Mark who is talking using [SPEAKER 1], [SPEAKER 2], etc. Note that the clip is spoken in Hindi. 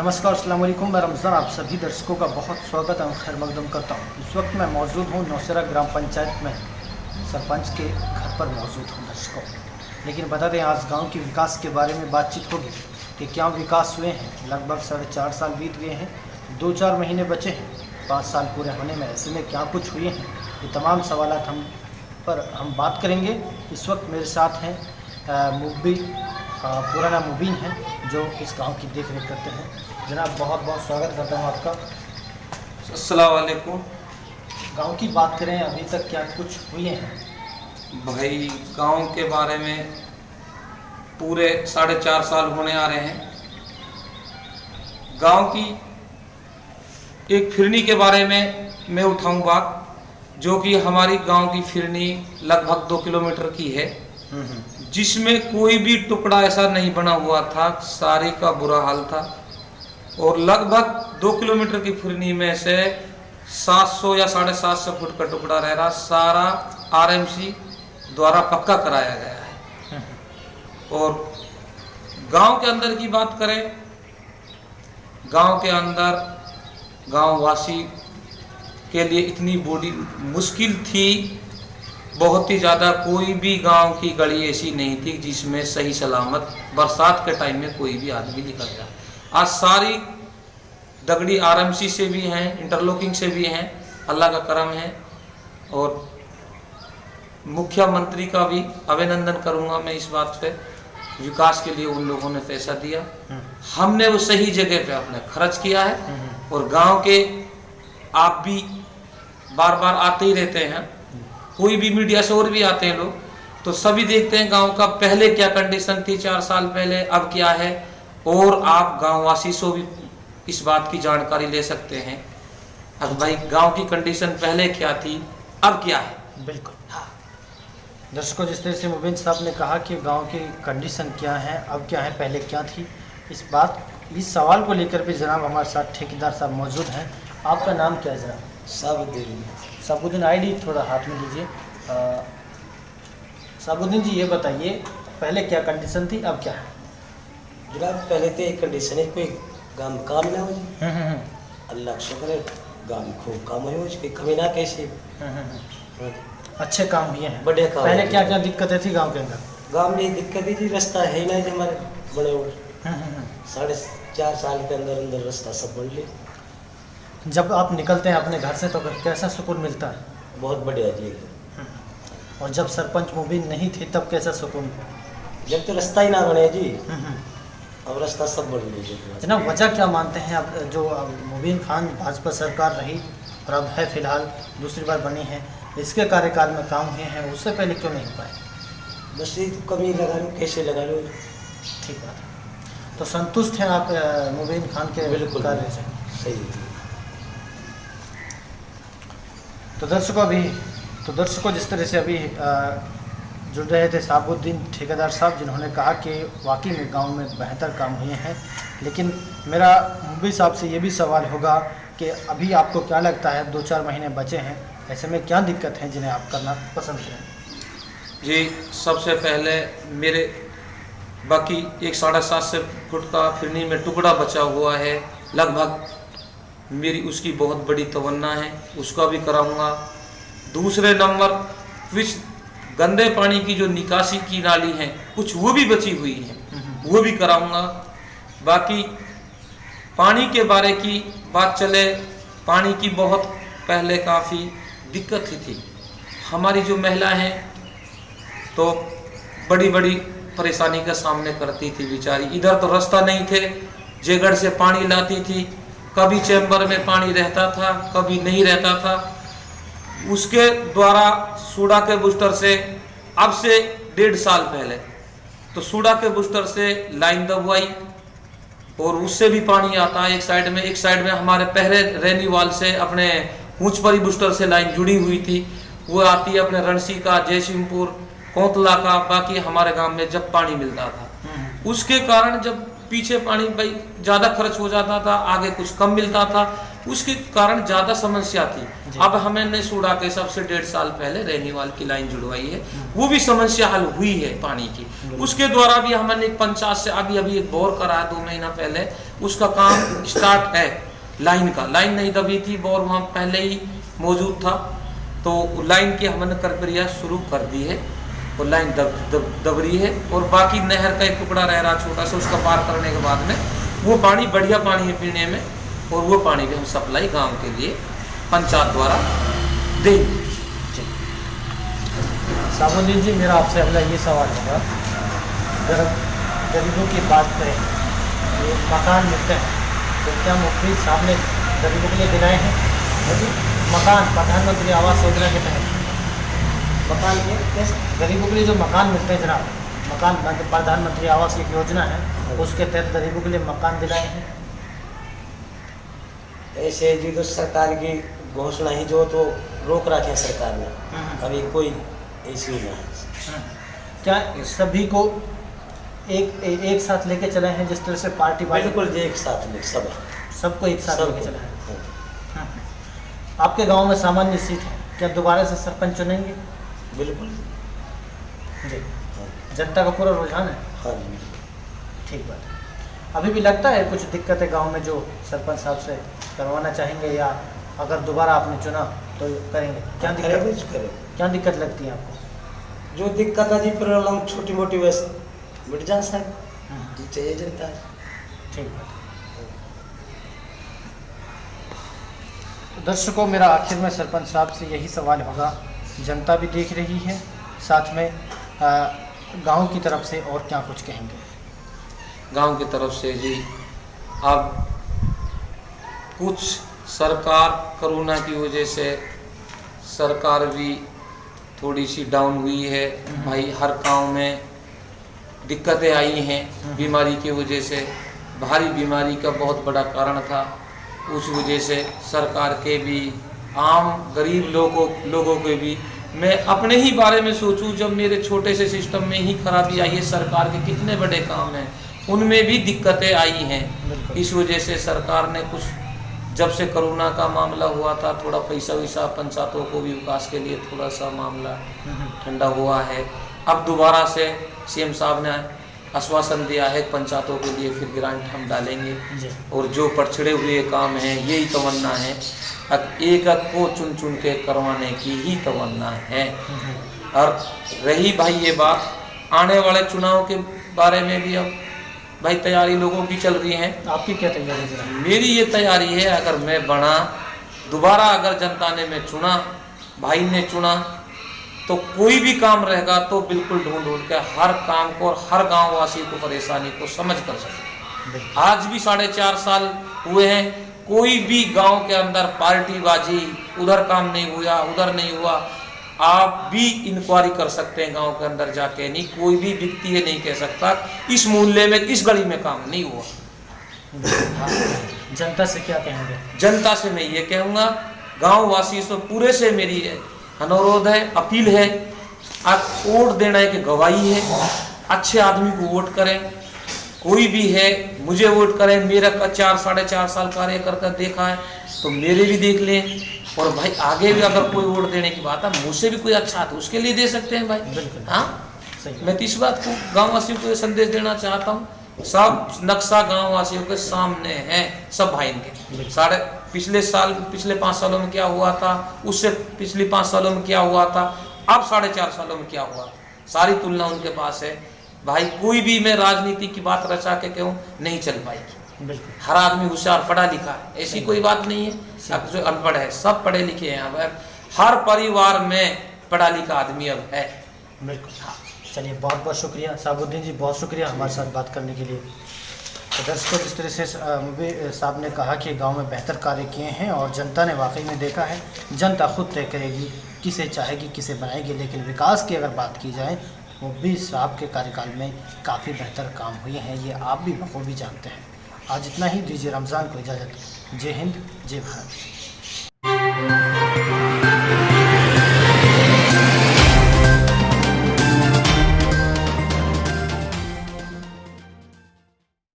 [SPEAKER 1] नमस्कार, अस्सलाम वालेकुम। मैं रमज़ान आप सभी दर्शकों का बहुत स्वागत एवं खैर मकदम करता हूँ। इस वक्त मैं मौजूद हूँ नौशेरा ग्राम पंचायत में, सरपंच के घर पर मौजूद हूँ दर्शकों। लेकिन बता दें, आज गांव के विकास के बारे में बातचीत होगी कि क्या विकास हुए हैं। लगभग 4.5 साल बीत गए हैं, 2-4 महीने बचे हैं 5 साल पूरे होने में। ऐसे में क्या कुछ हुए हैं, ये तमाम सवाल हम बात करेंगे। इस वक्त मेरे साथ हैं पुराना मुबीन है जो इस गांव की देख रेख करते हैं। जनाब, बहुत बहुत स्वागत करता हूं आपका।
[SPEAKER 2] अस्सलाम वालेकुम।
[SPEAKER 1] गांव की बात करें, अभी तक क्या कुछ हुए हैं?
[SPEAKER 2] भाई, गांव के बारे में पूरे 4.5 साल होने आ रहे हैं। गांव की एक फिरनी के बारे में मैं उठाऊं बात, जो कि हमारी गांव की फिरनी लगभग 2 किलोमीटर की है, जिसमें कोई भी टुकड़ा ऐसा नहीं बना हुआ था। सारी का बुरा हाल था और लगभग 2 किलोमीटर की फिरनी में से 700 या 750 फुट का टुकड़ा रह रहा, सारा आरएमसी द्वारा पक्का कराया गया है। और गांव के अंदर की बात करें, गांव के अंदर गांववासी के लिए इतनी बड़ी मुश्किल थी, बहुत ही ज़्यादा। कोई भी गांव की गली ऐसी नहीं थी जिसमें सही सलामत बरसात के टाइम में कोई भी आदमी निकल जाए। आज सारी दगड़ी आरएमसी से भी हैं, इंटरलॉकिंग से भी हैं, अल्लाह का करम है। और मुख्यमंत्री का भी अभिनंदन करूंगा मैं इस बात पे, विकास के लिए उन लोगों ने पैसा दिया, हमने वो सही जगह पे अपने खर्च किया है। और गांव के आप भी बार बार आते ही रहते हैं, कोई भी मीडिया से और भी आते हैं लोग, तो सभी देखते हैं गांव का पहले क्या कंडीशन थी 4 साल पहले, अब क्या है। और आप गांववासी से भी इस बात की जानकारी ले सकते हैं, अब भाई गांव की कंडीशन पहले क्या थी, अब क्या है।
[SPEAKER 1] बिल्कुल। दर्शकों, जिस तरह से मुबीन साहब ने कहा कि गांव की कंडीशन क्या है, अब क्या है, पहले क्या थी, इस सवाल को लेकर भी जनाब हमारे साथ ठेकेदार साहब मौजूद हैं। आपका नाम क्या है जनाब? साबुद्दीन। आईडी थोड़ा हाथ में लीजिए। साबुद्दीन जी, ये बताइए पहले क्या कंडीशन थी, अब क्या है?
[SPEAKER 3] जनाब, पहले तो एक कंडीशन है, कोई काम ना हो जी। अल्लाह का शुक्र है, काम खूब काम हो, कोई कमी ना कैसे।
[SPEAKER 1] अच्छे काम भी हैं,
[SPEAKER 3] बड़े काम।
[SPEAKER 1] पहले क्या क्या दिक्कतें थी गांव के अंदर?
[SPEAKER 3] गांव में दिक्कत ही थी, रास्ता है ही ना जी हमारे बड़े और 4.5 साल के अंदर अंदर रास्ता सब बन लिया।
[SPEAKER 1] जब आप निकलते हैं अपने घर से तो कैसा सुकून मिलता है?
[SPEAKER 3] बहुत बढ़िया जी।
[SPEAKER 1] और जब सरपंच मुबीन नहीं थे तब कैसा सुकून?
[SPEAKER 3] जब तो रास्ता ही ना बने जी, अब रास्ता सब बन लिया।
[SPEAKER 1] जनाब, वजह क्या मानते हैं? अब जो मुबीन खान भाजपा सरकार रही और अब है फिलहाल दूसरी बार बनी है, इसके कार्यकाल में काम हुए हैं, उससे पहले क्यों नहीं पाए?
[SPEAKER 3] बस ये तो कमी लगा लो, कैसे लगा लो।
[SPEAKER 1] ठीक बात है। तो संतुष्ट हैं आप मुबीन खान के
[SPEAKER 3] बिल्कुल
[SPEAKER 1] कार्य से?
[SPEAKER 3] सही है।
[SPEAKER 1] तो दर्शकों जिस तरह से अभी जुड़ रहे थे साबुद्दीन ठेकेदार साहब, जिन्होंने कहा कि वाकई में गांव में बेहतर काम हुए हैं। लेकिन मेरा मुबीन साहब से ये भी सवाल होगा कि अभी आपको क्या लगता है, 2-4 महीने बचे हैं, ऐसे में क्या दिक्कत है जिन्हें आप करना पसंद करें?
[SPEAKER 2] जी, सबसे पहले मेरे बाकी 1.7 फुट का फिरनी में टुकड़ा बचा हुआ है, लगभग मेरी उसकी बहुत बड़ी तमन्ना है, उसका भी कराऊंगा। दूसरे नंबर, कुछ गंदे पानी की जो निकासी की नाली है, कुछ वो भी बची हुई है, वो भी कराऊंगा। बाकी पानी के बारे की बात चले, पानी की बहुत पहले काफ़ी दिक्कत थी। हमारी जो महिला हैं तो बड़ी बड़ी परेशानी का सामना करती थी बेचारी। इधर तो रास्ता नहीं थे, जेगढ़ से पानी लाती थी, कभी चैम्बर में पानी रहता था, कभी नहीं रहता था। उसके द्वारा सूडा के बूस्टर से अब से 1.5 साल पहले तो सूडा के बूस्टर से लाइन दबवाई और उससे भी पानी आता है। एक साइड में हमारे पहले रेनीवाल से अपने ऊंचपरी बूस्टर से लाइन जुड़ी हुई थी, वो आती है अपने रणसी का, जयसिंहपुर, कोतला का। बाकी हमारे गांव में जब पानी मिलता था, उसके कारण जब पीछे पानी भाई ज़्यादा खर्च हो जाता था, आगे कुछ कम मिलता था, उसके कारण ज़्यादा समस्या थी। अब हमने सूडा के सबसे 1.5 साल पहले रेनीवाल की लाइन जुड़वाई है, वो भी समस्या हल हुई है पानी की। उसके द्वारा भी हमने एक पंचायत से अभी एक बोर करा 2 महीना पहले, उसका काम स्टार्ट है। लाइन का, लाइन नहीं दबी थी और वहाँ पहले ही मौजूद था, तो लाइन की हमने प्रक्रिया शुरू कर दी है और लाइन दब रही है। और बाकी नहर का एक टुकड़ा रह रहा छोटा सा, उसका पार करने के बाद में वो पानी बढ़िया पानी है पीने में, और वो पानी भी हम सप्लाई गांव के लिए पंचायत द्वारा देंगे।
[SPEAKER 1] साबुद्दीन जी, मेरा आपसे अगला ये सवाल होगा, अगर गरीबों की बात करें, ये मकान मिलते हैं तो क्या मुफ्ती साहब ने गरीबों के लिए दिलाए हैं? मकान प्रधानमंत्री आवास योजना के तहत
[SPEAKER 3] मकान के कैसे?
[SPEAKER 1] गरीबों के लिए जो मकान मिलते हैं जनाब, मकान प्रधानमंत्री आवास एक योजना है, उसके तहत गरीबों के लिए मकान दिलाए हैं?
[SPEAKER 3] ऐसे जी तो सरकार की घोषणा ही जो तो रोक रखे सरकार ने, अभी कोई ऐसी योजना है।
[SPEAKER 1] क्या सभी को एक साथ लेके चले हैं, जिस तरह से पार्टी
[SPEAKER 3] बिल्कुल जी, एक साथ में
[SPEAKER 1] सबको एक साथ लेके चले हैं?
[SPEAKER 3] हाँ।
[SPEAKER 1] आपके गांव में सामान्य सीट है, क्या दोबारा से सरपंच चुनेंगे?
[SPEAKER 3] बिल्कुल
[SPEAKER 1] जी।
[SPEAKER 3] हाँ।
[SPEAKER 1] जनता का पूरा रुझान है?
[SPEAKER 3] हाँ जी।
[SPEAKER 1] ठीक बात है। अभी भी लगता है कुछ दिक्कतें गांव में जो सरपंच साहब से करवाना चाहेंगे, या अगर दोबारा आपने चुना तो करेंगे? क्या दिक्कत लगती है आपको?
[SPEAKER 3] जो दिक्कत है जी प्रॉब्लम छोटी मोटी वैसे मिट जा साहब जी, चाहिए जनता।
[SPEAKER 1] ठीक बात है। तो दर्शकों, मेरा आखिर में सरपंच साहब से यही सवाल होगा, जनता भी देख रही है, साथ में गांव की तरफ से और क्या कुछ कहेंगे?
[SPEAKER 2] गांव की तरफ से जी, अब कुछ सरकार कोरोना की वजह से सरकार भी थोड़ी सी डाउन हुई है भाई। हर गांव में दिक्कतें आई हैं बीमारी की वजह से, भारी बीमारी का बहुत बड़ा कारण था। उस वजह से सरकार के भी, आम गरीब लोगों के भी, मैं अपने ही बारे में सोचूं, जब मेरे छोटे से सिस्टम में ही खराबी आई है, सरकार के कितने बड़े काम हैं उनमें भी दिक्कतें आई हैं। इस वजह से सरकार ने कुछ, जब से कोरोना का मामला हुआ था, थोड़ा पैसा वैसा पंचायतों को भी विकास के लिए थोड़ा सा मामला ठंडा हुआ है। अब दोबारा से सीएम साहब ने आश्वासन दिया है पंचायतों के लिए फिर ग्रांट हम डालेंगे, और जो पछड़े हुए काम हैं यही तमन्ना है, एक को चुन चुन के करवाने की ही तमन्ना है। और रही भाई ये बात आने वाले चुनाव के बारे में भी, अब भाई तैयारी लोगों की चल रही है।
[SPEAKER 1] आपकी क्या तैयारी है?
[SPEAKER 2] मेरी ये तैयारी है, अगर मैं बना दोबारा, अगर जनता ने मैं चुना, भाई ने चुना, तो कोई भी काम रहेगा तो बिल्कुल ढूंढ के हर काम को और हर गांव वासी को परेशानी को समझ कर सके। आज भी 4.5 साल हुए हैं, कोई भी गांव के अंदर पार्टीबाजी, उधर काम नहीं हुआ, उधर नहीं हुआ, आप भी इंक्वायरी कर सकते हैं गांव के अंदर जाके। नहीं, कोई भी व्यक्ति ये नहीं कह सकता इस मूल्य में, इस गली में काम नहीं हुआ।
[SPEAKER 1] जनता से क्या कहेंगे?
[SPEAKER 2] जनता से मैं ये कहूँगा, गांव वासी से पूरे से मेरी अनुरोध है, अपील है, आप वोट देना एक गवाही है, अच्छे आदमी को वोट करें। कोई भी है मुझे वोट करें, मेरा 4-4.5 साल कार्य करता देखा है तो मेरे भी देख लें, और भाई आगे भी अगर कोई वोट देने की बात है, मुझसे भी कोई अच्छा है तो उसके लिए दे सकते हैं भाई। हाँ, मैं तो इस बात को गाँव वासियों को संदेश देना चाहता हूँ, सब नक्शा गाँव वासियों के सामने है, सब भाई इनके। पिछले 5 सालों में क्या हुआ था, उससे पिछले 5 सालों में क्या हुआ था, अब 4.5 सालों में क्या हुआ, सारी तुलना उनके पास है भाई। कोई भी मैं राजनीति की बात रचा के कहूँ नहीं चल पाएगी। हर आदमी होशियार पढ़ा लिखा है, ऐसी कोई बात नहीं है जो अनपढ़ है, सब पढ़े लिखे हैं। अब हर परिवार में पढ़ा लिखा आदमी अब है।
[SPEAKER 1] बिल्कुल। चलिए, बहुत बहुत शुक्रिया साबुद्दीन जी, बहुत शुक्रिया हमारे साथ बात करने के लिए। तो दर्शकों, जिस तरह से साहब ने कहा कि गांव में बेहतर कार्य किए हैं और जनता ने वाकई में देखा है, जनता खुद तय करेगी किसे चाहेगी, किसे बनाएगी। लेकिन विकास की अगर बात की जाए, मुफ्ती साहब के कार्यकाल में काफ़ी बेहतर काम हुए हैं, ये आप भी बखूबी जानते हैं। आज इतना ही, दीजिए रमज़ान को इजाज़त। जय हिंद, जय भारत।